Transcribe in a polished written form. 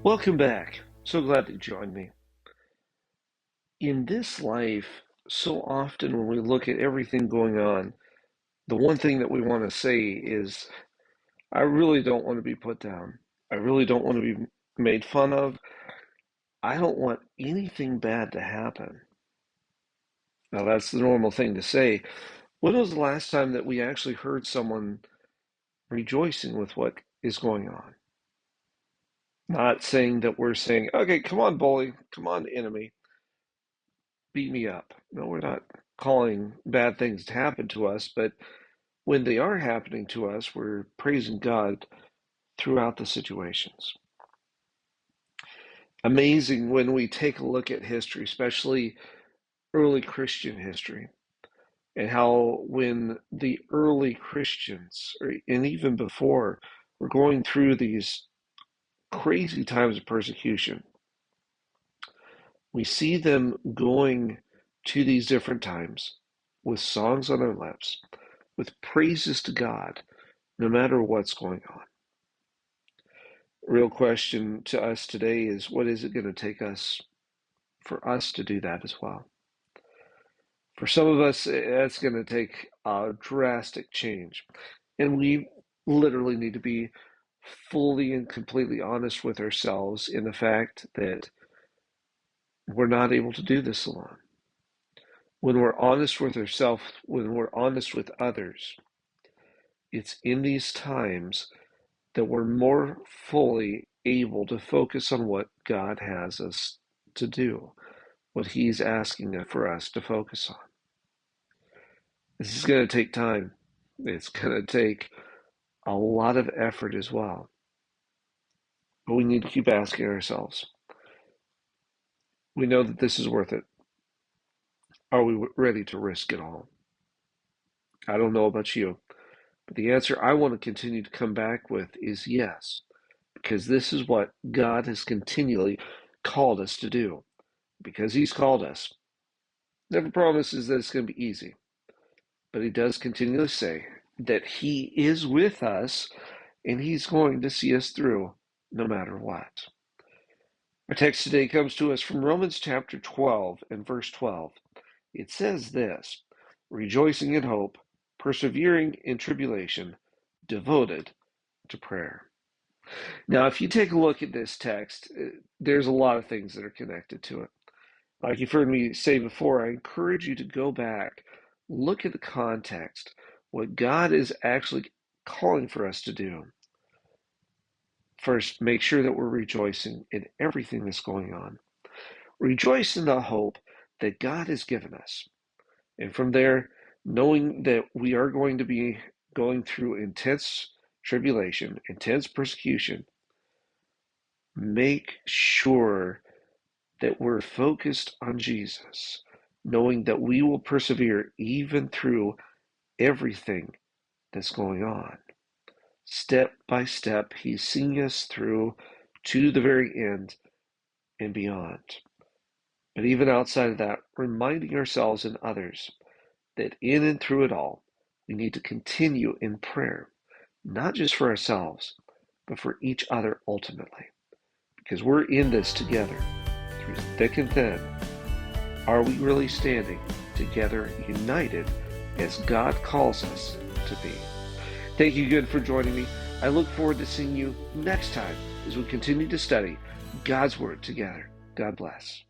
Welcome back. So glad that you joined me. In this life, so often when we look at everything going on, the one thing that we want to say is, I really don't want to be put down. I really don't want to be made fun of. I don't want anything bad to happen. Now, that's the normal thing to say. When was the last time that we actually heard someone rejoicing with what is going on? Not saying that we're saying, okay, come on, bully, come on, enemy, beat me up. No, we're not calling bad things to happen to us, but when they are happening to us, we're praising God throughout the situations. Amazing when we take a look at history, especially early Christian history, and how when the early Christians, and even before, were going through these crazy times of persecution, we see them going to these different times with songs on their lips, with praises to God, no matter what's going on. Real question to us today is, what is it going to take us for us to do that as well? For some of us, that's going to take a drastic change. And we literally need to be fully and completely honest with ourselves in the fact that we're not able to do this alone. When we're honest with ourselves, when we're honest with others, it's in these times that we're more fully able to focus on what God has us to do, what He's asking for us to focus on. This is going to take time. It's going to take a lot of effort as well. But we need to keep asking ourselves. We know that this is worth it. Are we ready to risk it all? I don't know about you, but the answer I want to continue to come back with is yes, because this is what God has continually called us to do, because He's called us. Never promises that it's going to be easy, but He does continually say that He is with us and He's going to see us through no matter what. Our text today comes to us from Romans chapter 12 and verse 12. It says this: rejoicing in hope, persevering in tribulation, devoted to prayer. Now, if you take a look at this text, there's a lot of things that are connected to it. Like you've heard me say before, I encourage you to go back, look at the context, what God is actually calling for us to do. First, make sure that we're rejoicing in everything that's going on. Rejoice in the hope that God has given us. And from there, knowing that we are going to be going through intense tribulation, intense persecution, make sure that we're focused on Jesus, knowing that we will persevere even through everything that's going on. Step by step, He's seeing us through to the very end and beyond. But even outside of that, reminding ourselves and others that in and through it all, we need to continue in prayer, not just for ourselves, but for each other ultimately. Because we're in this together, through thick and thin. Are we really standing together, united, as God calls us to be? Thank you again for joining me. I look forward to seeing you next time as we continue to study God's Word together. God bless.